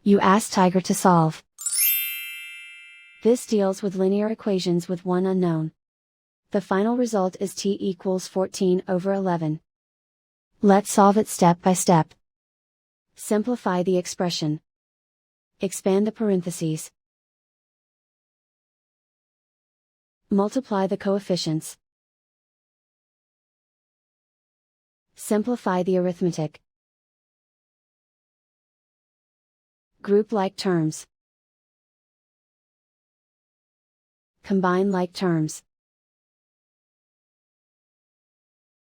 You ask Tiger to solve. This deals with linear equations with one unknown. The final result is t equals 14/11. Let's solve it step by step. Simplify the expression. Expand the parentheses. Multiply the coefficients. Simplify the arithmetic. Group like terms. Combine like terms.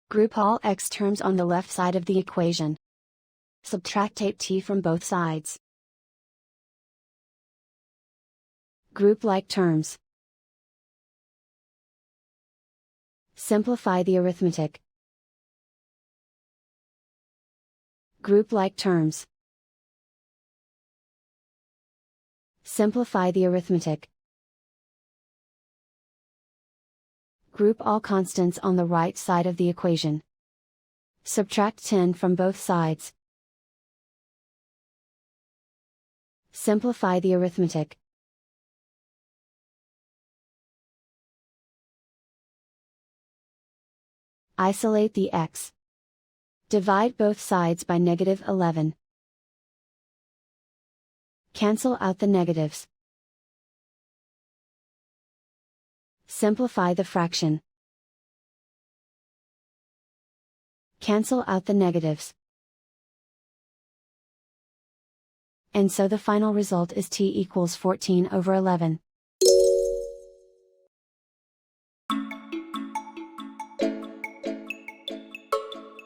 Group all x terms on the left side of the equation. Subtract 8t from both sides. Group like terms. Simplify the arithmetic. Group like terms. Simplify the arithmetic. Group all constants on the right side of the equation. Subtract 10 from both sides. Simplify the arithmetic. Isolate the x. Divide both sides by -11. Cancel out the negatives. Simplify the fraction. Cancel out the negatives. And so the final result is t equals 14/11.